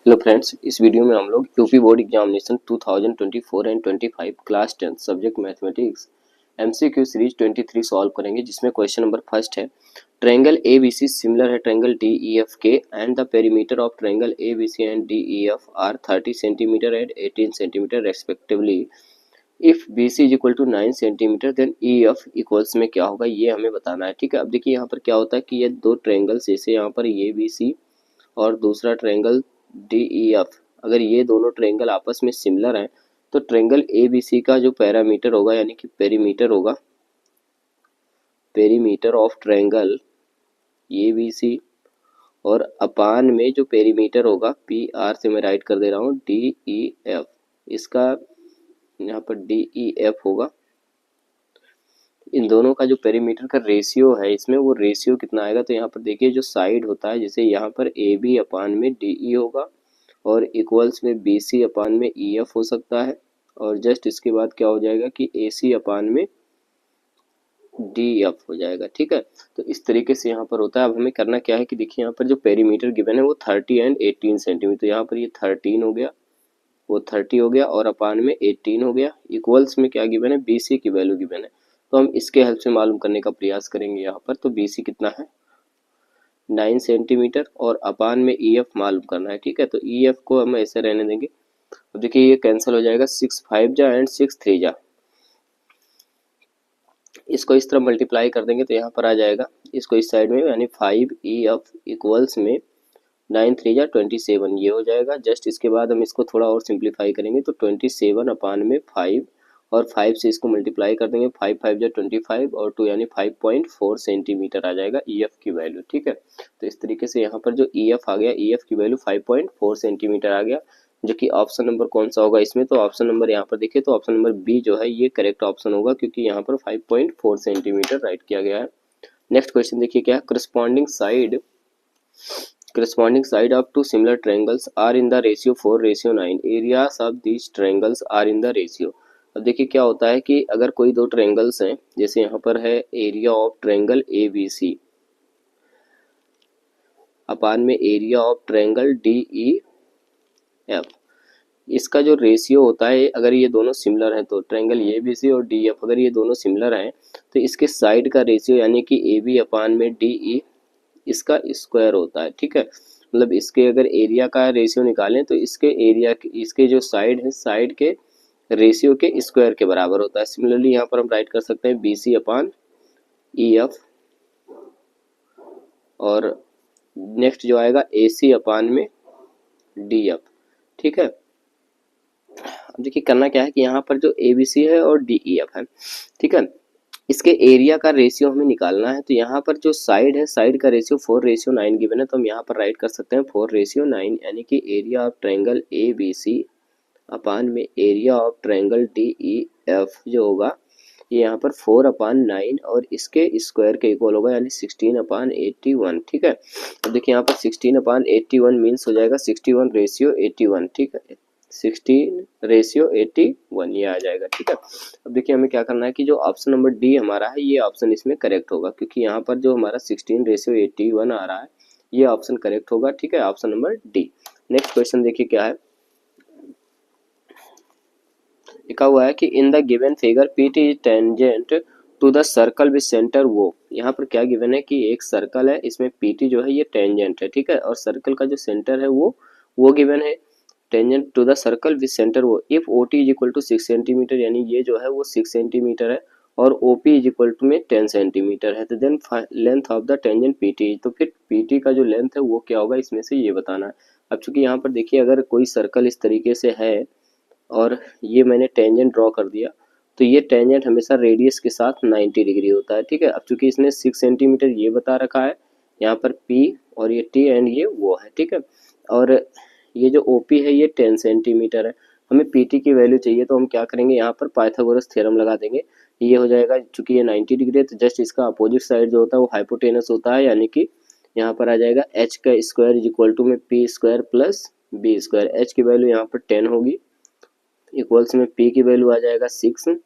Hello friends, इस video में हम लोग UP board examination 2024 and 25 class 10 subject mathematics MCQ series 23 solve करेंगे, जिसमें क्वेश्चन नंबर फर्स्ट है। ट्रायंगल एबीसी सिमिलर है ट्रायंगल डीईएफ के and the perimeter of triangle ABC and DEF are 30 centimetre and 18 centimetre respectively. If BC is equal to 9 centimetre then EF equals में क्या होगा, ये हमें बताना है। ठीक है, अब देखिए यहाँ पर क्या होता है कि ये दो ट्रायंगल्स, जैसे यहाँ पर ए बी सी और दूसरा ट्रायंगल डी ई एफ, अगर ये दोनों ट्रायंगल आपस में सिमिलर हैं तो ट्रायंगल ए बी सी का जो पैरामीटर होगा यानी कि पेरीमीटर होगा, perimeter of triangle A B C, और अपान में जो पेरीमीटर होगा पी आर से मैं राइट कर दे रहा हूँ डी ई एफ, इसका यहाँ पर डी ई एफ होगा। इन दोनों का जो पेरीमीटर का रेशियो है, इसमें वो रेशियो कितना आएगा, तो यहाँ पर देखिए जो साइड होता है, जैसे यहाँ पर ए बी अपान में डी ई होगा और इक्वल्स में बी सी अपान में ई एफ हो सकता है, और जस्ट इसके बाद क्या हो जाएगा कि ए सी अपान में डी एफ हो जाएगा। ठीक है, तो इस तरीके से यहाँ पर होता है। अब हमें करना क्या है कि देखिए यहाँ पर जो पेरीमीटर गिवन है वो 30 एंड 18 सेंटीमीटर, तो यहाँ पर ये 13 हो गया, वो 30 हो गया और अपान में 18 हो गया। इक्वल्स में क्या गिवन है, बी सी की वैल्यू गिवन है, तो हम इसके हेल्प से मालूम करने का प्रयास करेंगे यहाँ पर। तो बी सी कितना है, 9 सेंटीमीटर, और अपान में ई एफ मालूम करना है। ठीक है, तो ई एफ को हम ऐसे रहने देंगे। अब देखिए ये कैंसिल हो जाएगा, 6 5 जा एंड 6 3 जा, इसको इस तरह मल्टीप्लाई कर देंगे तो यहाँ पर आ जाएगा, इसको इस साइड में यानी 5 ई एफ इक्वल्स में 9 3 जा 27, ये हो जाएगा। जस्ट इसके बाद हम इसको थोड़ा और सिंप्लीफाई करेंगे तो 27 अपान में 5, और 5 से इसको मल्टीप्लाई कर देंगे, 5 5 जा 25 और 2 यानी 5.4 सेंटीमीटर आ जाएगा ई एफ की वैल्यू। ठीक है, तो इस तरीके से यहाँ पर जो ई एफ आ गया, ई एफ की वैल्यू 5.4 सेंटीमीटर आ गया, जो कि ऑप्शन नंबर कौन सा होगा इसमें, तो ऑप्शन नंबर यहाँ पर देखिए तो ऑप्शन नंबर बी जो है ये करेक्ट ऑप्शन होगा, क्योंकि यहाँ पर 5.4 सेंटीमीटर राइट किया गया है। नेक्स्ट क्वेश्चन देखिए क्या है, corresponding side of two similar triangles are in the ratio 4:9, areas of these triangles are in the ratio। अब देखिए क्या होता है कि अगर कोई दो ट्रायंगल्स हैं, जैसे यहाँ पर है area of triangle A B C upon में area of triangle D E F, इसका जो रेशियो होता है, अगर ये दोनों सिमिलर हैं तो ट्रायंगल ए बी सी और डी एफ, अगर ये दोनों सिमिलर हैं तो इसके साइड का रेशियो यानी कि ए बी अपान में डी ई, इसका स्क्वायर होता है। ठीक है, मतलब इसके अगर एरिया का रेशियो निकालें तो इसके एरिया, इसके जो साइड है, साइड के रेशियो के स्क्वायर के बराबर होता है। सिमिलरली यहाँ पर हम राइट कर सकते हैं बी सी अपान ई एफ, और नेक्स्ट जो आएगा ए सी अपान में डी एफ। ठीक है, अब देखिए करना क्या है कि यहाँ पर जो ए बी सी है और डी ई एफ है, ठीक है, इसके एरिया का रेशियो हमें निकालना है। तो यहाँ पर जो साइड है, साइड का रेशियो 4:9 गिवन है, तो हम यहाँ पर राइट कर सकते हैं 4:9, यानी कि area of triangle A B C upon में area of triangle D E F जो होगा, ये यहाँ पर 4/9 और इसके स्क्वायर के इक्वल होगा, यानी 16/81। ठीक है, अब देखिए यहाँ पर 16/81 मीन्स हो जाएगा 61:81। ठीक है, 16:81 ये आ जाएगा। ठीक है, अब देखिए हमें क्या करना है कि जो ऑप्शन नंबर डी हमारा है, ये ऑप्शन इसमें करेक्ट होगा, क्योंकि यहाँ पर जो हमारा 16:81 आ रहा है, ये ऑप्शन करेक्ट होगा। ठीक है, option number D. Next question देखिए क्या है, लिखा हुआ है कि in the given figure P T is tangent to the circle with centre O. यहाँ पर क्या गिवन है कि एक सर्कल है, इसमें पी टी जो है ये टेंजेंट है। ठीक है, और सर्कल का जो सेंटर है वो गिवन है, tangent to the circle with centre O. If O T is equal to 6 centimetre, यानी ये जो है वो 6 सेंटीमीटर है, और O P is equal to में 10 सेंटीमीटर है, तो then length of the tangent P T, तो फिर पी टी का जो लेंथ है वो क्या होगा, इसमें से ये बताना है। अब चूंकि यहाँ पर देखिए अगर कोई सर्कल इस तरीके से है और ये मैंने टेंजेंट ड्रॉ कर दिया, तो ये टेंजेंट हमेशा रेडियस के साथ 90 डिग्री होता है। ठीक है, अब चूंकि इसने 6 सेंटीमीटर ये बता रखा है, यहाँ पर P और ये T एंड ये वो है। ठीक है, और ये जो OP है ये 10 सेंटीमीटर है, हमें PT की वैल्यू चाहिए, तो हम क्या करेंगे, यहाँ पर पाइथागोरस थ्योरम लगा देंगे। ये हो जाएगा, चूंकि ये 90 डिग्री है तो जस्ट इसका अपोजिट साइड जो होता है वो हाइपोटेनस होता है, यानी कि यहाँ पर आ जाएगा h का स्क्वायर इज इक्वल टू में P square plus B square. h की वैल्यू यहाँ पर 10 होगी, इक्वल्स में P की वैल्यू आ जाएगा 6,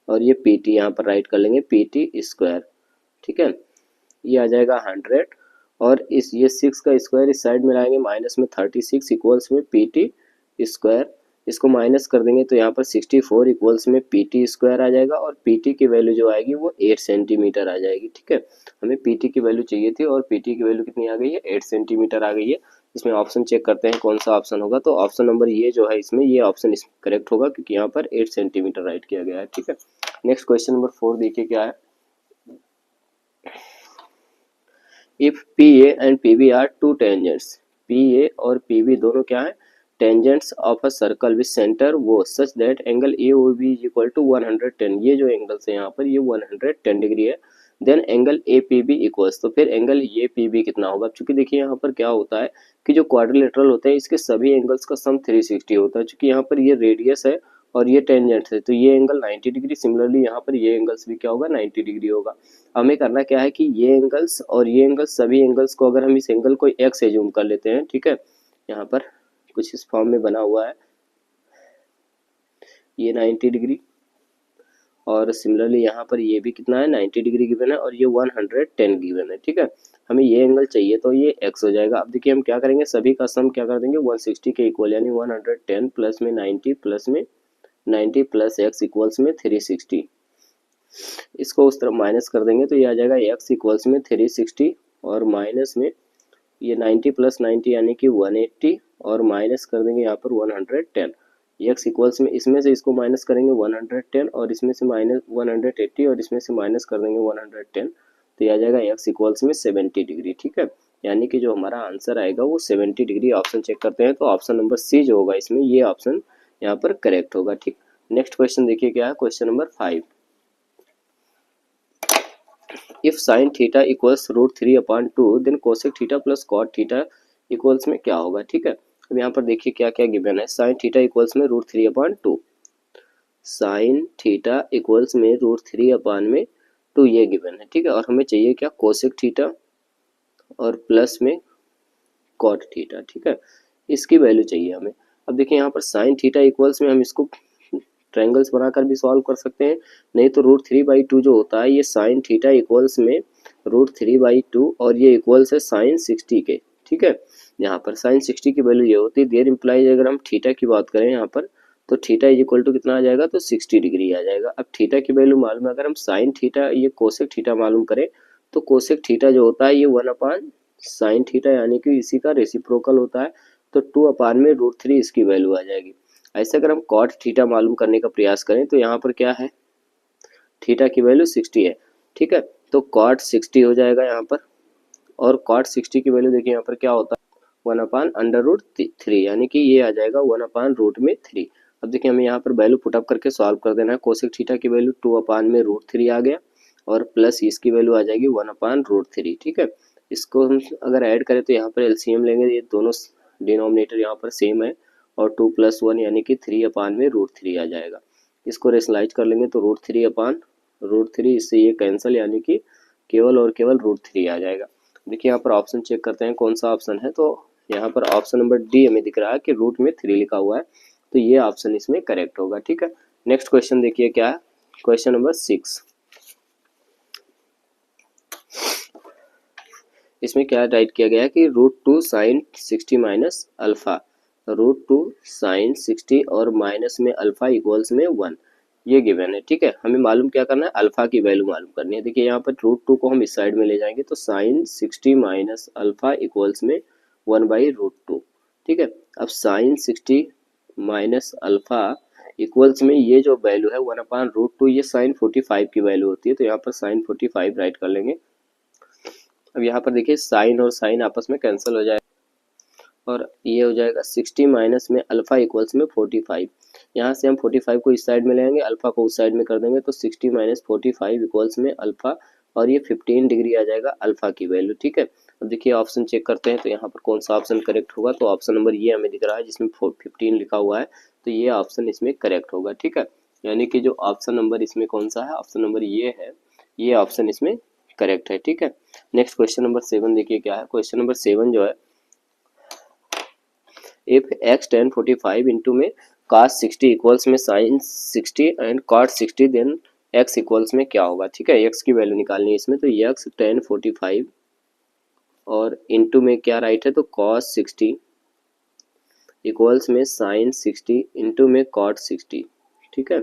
और ये PT यहाँ पर राइट कर लेंगे PT स्क्वायर। ठीक है, ये आ जाएगा 100, और इस ये 6 का स्क्वायर इस साइड में लाएंगे माइनस में 36 इक्वल्स में पी टी स्क्वायर, इसको माइनस कर देंगे तो यहाँ पर 64 इक्वल्स में पी टी स्क्वायर आ जाएगा और पी टी की वैल्यू जो आएगी वो 8 सेंटीमीटर आ जाएगी। ठीक है, हमें पी टी की वैल्यू चाहिए थी और पी टी की वैल्यू कितनी आ गई है, 8 सेंटीमीटर आ गई है। इसमें ऑप्शन चेक करते हैं कौन सा ऑप्शन होगा, तो ऑप्शन नंबर ये जो है इसमें ये ऑप्शन इसमें करेक्ट होगा क्योंकि यहाँ पर 8 सेंटीमीटर राइट किया गया है। ठीक है, नेक्स्ट क्वेश्चन नंबर 4 देखिए क्या है। If P A and P B are two tangents, P A और पी बी दोनों क्या है, tangents of a circle with centre O such that angle A O B is equal to 110, ये जो angles है यहाँ पर ये 110 डिग्री है। Then angle A P B equals, तो फिर एंगल ए पी बी कितना होगा, चूंकि देखिए यहाँ पर क्या होता है कि जो क्वाड्रिलेटरल होते हैं इसके सभी एंगल्स का सम 360 होता है, चूंकि यहाँ पर ये रेडियस है और ये टेंजेंट है तो ये एंगल 90 डिग्री, सिमिलरली यहाँ पर ये एंगल्स भी क्या होगा 90 डिग्री होगा। हमें करना क्या है कि ये एंगल्स और ये एंगल्स सभी एंगल्स को अगर हम इस एंगल को एक्स एज्यूम कर लेते हैं, ठीक है, यहाँ पर कुछ इस फॉर्म में बना हुआ है, ये 90 डिग्री और सिमिलरली यहाँ पर ये भी कितना है 90 डिग्री गिवन है और ये 110 गिवन है। ठीक है, हमें ये एंगल चाहिए तो ये x हो जाएगा। अब देखिए हम क्या करेंगे, सभी का सम क्या कर देंगे 160 के इक्वल, यानी 110 प्लस में 90 प्लस में 90 प्लस x इक्वल्स में 360, इसको उस तरफ माइनस कर देंगे तो ये आ जाएगा x इक्वल्स में 360 और माइनस में ये 90 प्लस 90 यानी कि 180 और माइनस कर देंगे यहाँ पर 110, x इक्वल्स में इसमें से इसको माइनस करेंगे 110 और इसमें से माइनस 180 और इसमें से माइनस कर देंगे 110, तो ये आ जाएगा x इक्वल्स में 70 डिग्री। ठीक है, यानी कि जो हमारा आंसर आएगा वो 70 डिग्री। ऑप्शन चेक करते हैं तो ऑप्शन नंबर सी जो होगा इसमें ये ऑप्शन यहाँ पर करेक्ट होगा। ठीक, नेक्स्ट क्वेश्चन देखिए क्या है, question number 5। If sine theta equals √3/2 then cosec theta plus cot theta equals में क्या होगा। ठीक है, अब यहाँ पर देखिए क्या क्या गिवन है, साइन थीटा इक्वल्स में √3/2, साइन थीटा इक्वल्स में √3/2 ये गिवन है। ठीक है, और हमें चाहिए क्या, कोसेक थीटा और प्लस में कॉट थीटा। ठीक है, इसकी वैल्यू चाहिए हमें। अब देखिए यहाँ पर साइन थीटा इक्वल्स में हम इसको ट्रायंगल्स बनाकर भी सॉल्व कर सकते हैं, नहीं तो √3/2 जो होता है ये साइन थीटा इक्वल्स में √3/2 और ये इक्वल्स है साइन 60 के। ठीक है, यहाँ पर साइन 60 की वैल्यू ये होती है, देयर इम्प्लाइज अगर हम थीटा की बात करें यहाँ पर तो थीटा इज इक्वल टू कितना आ जाएगा, तो 60 डिग्री आ जाएगा। अब थीटा की वैल्यू मालूम है, अगर हम साइन थीटा ये कोसेक थीटा मालूम करें तो कोसेक थीटा जो होता है ये 1/sin थीटा यानी कि इसी का रेसिप्रोकल होता है, तो 2/√3 इसकी वैल्यू आ जाएगी। ऐसे अगर हम कॉट थीटा मालूम करने का प्रयास करें तो यहाँ पर क्या है, थीटा की वैल्यू 60 है। ठीक है, तो कॉट 60 हो जाएगा यहाँ पर, और कॉट 60 की वैल्यू देखिए यहाँ पर क्या होता है 1/√3 यानी कि ये आ जाएगा 1/√3। अब देखिए हमें यहाँ पर वैल्यू पुटअप करके सॉल्व कर देना है। कोसेक थीटा की वैल्यू 2/√3 आ गया और प्लस इसकी वैल्यू आ जाएगी 1/√3। ठीक है, इसको हम अगर ऐड करें तो यहाँ पर एलसीएम लेंगे, ये दोनों डिनोमिनेटर यहाँ पर सेम है और 2 + 1 यानी कि 3/√3 आ जाएगा। इसको रेशनलाइज कर लेंगे तो √3/√3, इससे ये कैंसिल यानी कि केवल और केवल √3 आ जाएगा। देखिए यहाँ पर ऑप्शन चेक करते हैं कौन सा ऑप्शन है, तो यहाँ पर ऑप्शन नंबर डी हमें दिख रहा है कि रूट में 3 लिखा हुआ है, तो ये ऑप्शन इसमें करेक्ट होगा। ठीक है, नेक्स्ट क्वेश्चन देखिए क्या है, क्वेश्चन नंबर 6। इसमें क्या राइट किया गया है कि √2 sin 60 माइनस अल्फा, √2 sin 60 और माइनस में अल्फा इक्वल्स में 1, ये गिवन है। ठीक है, हमें मालूम क्या करना है, अल्फा की वैल्यू मालूम करनी है। देखिए यहाँ पर √2 को हम इस साइड में ले जाएंगे तो sin 60 माइनस अल्फा इक्वल्स में 1/√2। ठीक है, अब sin 60 माइनस अल्फा इक्वल्स में ये जो वैल्यू है 1/√2 ये sin 45 की वैल्यू होती है, तो यहाँ पर sin 45 राइट कर लेंगे। अब यहाँ पर देखिए साइन और साइन आपस में कैंसिल हो जाएगा और ये हो जाएगा 60 माइनस में अल्फा इक्वल्स में 45। यहाँ से हम 45 को इस साइड में ले आएंगे, अल्फा को उस साइड में कर देंगे तो 60 माइनस 45 इक्वल्स में अल्फा और ये 15 डिग्री आ जाएगा अल्फा की वैल्यू। ठीक है, अब देखिए ऑप्शन चेक करते हैं तो यहाँ पर कौन सा ऑप्शन करेक्ट होगा, तो ऑप्शन नंबर ये हमें दिख रहा है जिसमें 15 लिखा हुआ है, तो ये ऑप्शन इसमें करेक्ट होगा। ठीक है, यानी कि जो ऑप्शन नंबर इसमें कौन सा है, ऑप्शन नंबर ये है, ये ऑप्शन इसमें करेक्ट है। ठीक है, नेक्स्ट क्वेश्चन नंबर 7 देखिए क्या है, क्वेश्चन नंबर 7 जो है, इफ x tan 45 इंटू में cos 60 इक्वल्स में sin 60 and cot 60 then x equals में क्या होगा। ठीक है, x की वैल्यू निकालनी है इसमें, तो x tan 45 और इनटू में क्या राइट है, तो cos 60 इक्वल्स में sin 60 इनटू में cot 60, ठीक है।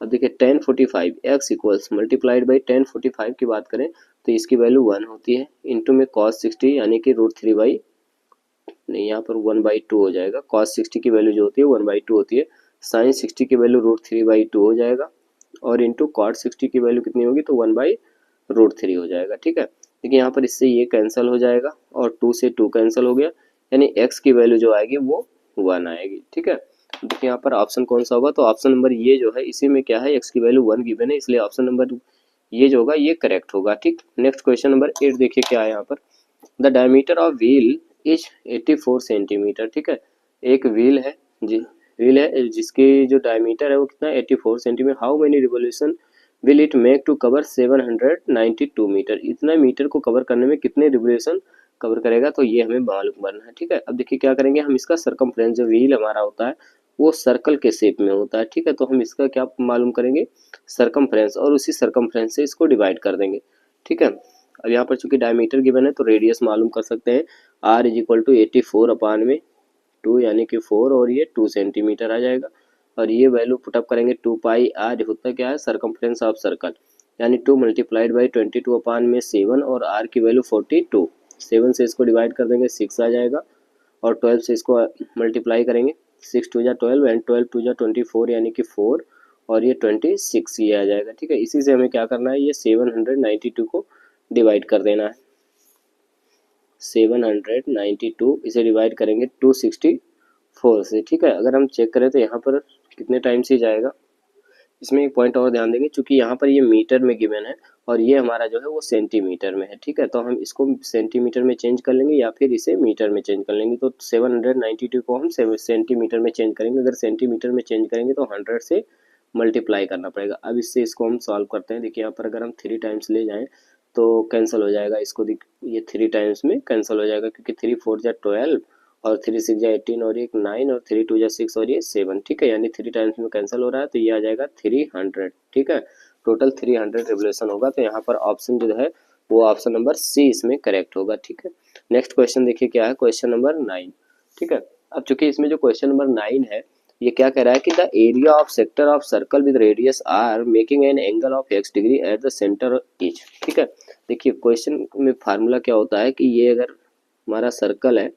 अब देखिए tan 45 x equals multiplied by tan 45 की बात करें तो इसकी वैल्यू 1 होती है, इनटू में cos 60 यानी कि √3 बाई, नहीं यहाँ पर 1/2 हो जाएगा, cos 60 की वैल्यू जो होती है 1/2 होती है, sin 60 की वैल्यू √3/2 हो जाएगा, और इंटू cot 60 की वैल्यू कितनी होगी, तो 1/√3 हो जाएगा, ठीक है। देखिए यहाँ पर इससे ये कैंसिल हो जाएगा और 2 से 2 कैंसिल हो गया, यानी x की वैल्यू जो आएगी वो 1 आएगी, ठीक है। देखिए यहाँ पर ऑप्शन कौन सा होगा, तो ऑप्शन नंबर ये जो है इसी में क्या है, x की वैल्यू 1 गिवन है, इसलिए ऑप्शन नंबर ये जो होगा ये करेक्ट होगा, ठीक। नेक्स्ट क्वेश्चन नंबर 8 देखिए क्या है यहाँ पर, the diameter of wheel is 84 centimetre, ठीक है। एक व्हील है जी, व्हील है जिसकी जो डायमीटर है वो कितना 84 centimetre, how many revolution will it make to cover 792 metre, इतना मीटर को कवर करने में कितने रिवोल्यूशन कवर करेगा, तो ये हमें मालूम करना है, ठीक है। अब देखिए क्या करेंगे हम, इसका सरकमफ्रेंस जो व्हील हमारा होता है वो सर्कल के शेप में होता है, ठीक है, तो हम इसका क्या मालूम करेंगे, सरकमफ्रेंस, और उसी सरकमफ्रेंस से इसको डिवाइड कर देंगे, ठीक है। अब यहाँ पर चूंकि डायमीटर गिवन है तो रेडियस मालूम कर सकते हैं, r इज इक्वल टू 84 अपान में 2 यानी कि 4, और ये 2 सेंटीमीटर आ जाएगा, और ये वैल्यू पुटअप करेंगे 2 पाई r होता क्या है, सरकमफ्रेंस ऑफ सर्कल, यानी 2 मल्टीप्लाइड बाई 22 अपान में 7, और r की वैल्यू 42, 7 से इसको डिवाइड कर देंगे 6 आ जाएगा, और 12 से इसको मल्टीप्लाई करेंगे, 6 2 जा 12 एंड 12 2 जा 24 यानी कि 4, और ये 26 ये आ जाएगा, ठीक है। इसी से हमें क्या करना है, ये 792 को डिवाइड कर देना है, 792 इसे डिवाइड करेंगे 264 से, ठीक है। अगर हम चेक करें तो यहाँ पर कितने टाइम से जाएगा, इसमें एक पॉइंट और ध्यान देंगे, चूंकि यहाँ पर ये मीटर में गिवन है और ये हमारा जो है वो सेंटीमीटर में है, ठीक है, तो हम इसको सेंटीमीटर में चेंज कर लेंगे या फिर इसे मीटर में चेंज कर लेंगे, तो 792 को हम सेंटीमीटर में चेंज करेंगे, अगर सेंटीमीटर में चेंज करेंगे तो 100 से मल्टीप्लाई करना पड़ेगा। अब इससे इसको हम सॉल्व करते हैं, देखिए यहाँ पर अगर हम 3 टाइम्स ले जाएँ तो कैंसिल हो जाएगा, इसको ये 3 टाइम्स में कैंसिल हो जाएगा, क्योंकि 3 4 जा 12 और 3 6 जा 18 और एक 9 और 3 2 जा 6 और ये 7, ठीक है, यानी 3 टाइम्स में कैंसिल हो रहा है, तो ये आ जाएगा 300, ठीक है, टोटल 300 रिवोल्यूशन होगा, तो यहाँ पर ऑप्शन जो है वो ऑप्शन नंबर सी इसमें करेक्ट होगा, ठीक है। नेक्स्ट क्वेश्चन देखिए क्या है, क्वेश्चन नंबर 9, ठीक है। अब चूंकि इसमें जो क्वेश्चन नंबर 9 है ये क्या कह रहा है कि the area of sector of circle with radius R making an angle of x degree at the centre is, ठीक है। देखिए क्वेश्चन में फार्मूला क्या होता है कि ये अगर हमारा सर्कल है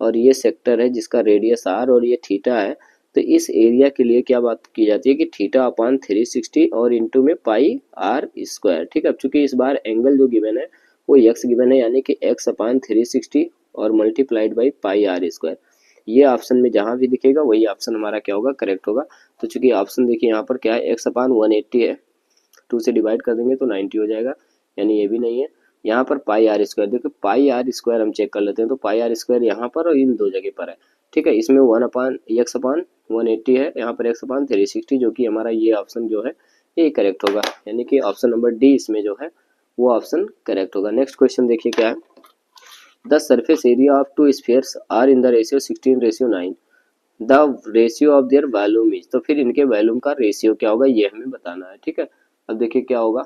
और ये सेक्टर है जिसका रेडियस r और ये थीटा है, तो इस एरिया के लिए क्या बात की जाती है कि थीटा अपान 360 और इंटू में पाई r स्क्वायर, ठीक है। अब चूंकि इस बार एंगल जो गिवन है वो x गिवन है, यानी कि x अपान 360 और multiplied by pi r square, ये ऑप्शन में जहां भी दिखेगा वही ऑप्शन हमारा क्या होगा, करेक्ट होगा। तो चूंकि ऑप्शन देखिए यहाँ पर क्या है, x अपान 180 है, 2 से डिवाइड कर देंगे तो 90 हो जाएगा, यानी ये भी नहीं है। यहाँ पर पाई आर स्क्वायर, देखिए पाई आर स्क्वायर हम चेक कर लेते हैं, तो पाई आर स्क्वायर यहाँ पर और इन दो जगह पर है, ठीक है। इसमें 1 अपान x अपान 180 है, यहाँ पर x अपान 360, जो कि हमारा ये ऑप्शन जो है ये करेक्ट होगा, यानी कि ऑप्शन नंबर डी इसमें जो है वो ऑप्शन करेक्ट होगा। नेक्स्ट क्वेश्चन देखिए क्या है, the surface area of 2 spheres are in the ratio 16:9, the ratio of their volume is, तो फिर इनके वॉल्यूम का रेशियो क्या होगा ये हमें बताना है, ठीक है। अब देखिए क्या होगा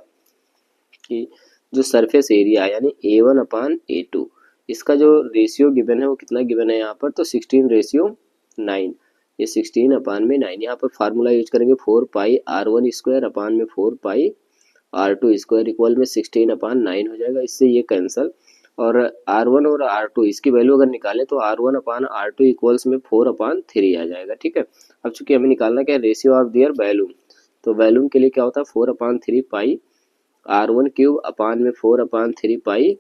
कि जो सरफेस एरिया है यानी A1 अपान A2, इसका जो रेशियो गिवन है वो कितना गिवन है यहाँ पर, तो 16:9, ये 16 अपान में 9, यहाँ पर फार्मूला यूज करेंगे 4 पाई R1 स्क्वायर अपान में 4 पाई R2 स्क्वायर इक्वल में 16 अपान 9 हो जाएगा, इससे ये कैंसल, और R1 और R2 इसकी वैल्यू अगर निकालें तो R1 अपान R2 इक्वल्स में 4 अपान 3 आ जाएगा, ठीक है। अब चूंकि हमें निकालना क्या है, रेशियो ऑफ देयर वैल्यूम, तो वैल्यूम के लिए क्या होता है 4 अपान 3 पाई R1 क्यूब अपान में 4 अपान 3 पाई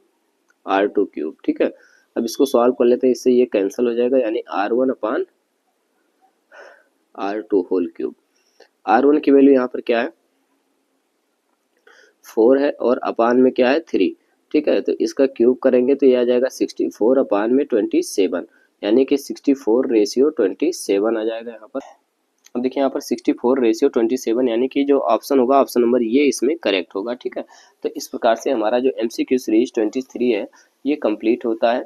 R2 क्यूब, ठीक है। अब इसको सॉल्व कर लेते हैं, इससे ये कैंसिल हो जाएगा, यानी R1 अपान R2 होल क्यूब, R1 की वैल्यू यहाँ पर क्या है 4 है और अपान में क्या है 3, ठीक है, तो इसका क्यूब करेंगे तो ये आ जाएगा 64 अपान में 27, यानी कि 64 रेशियो 27 आ जाएगा यहाँ पर। अब देखिए यहाँ पर 64 रेशियो 27, यानी कि जो ऑप्शन होगा ऑप्शन नंबर ये इसमें करेक्ट होगा, ठीक है। तो इस प्रकार से हमारा जो MCQ सीरीज 23 है ये कंप्लीट होता है।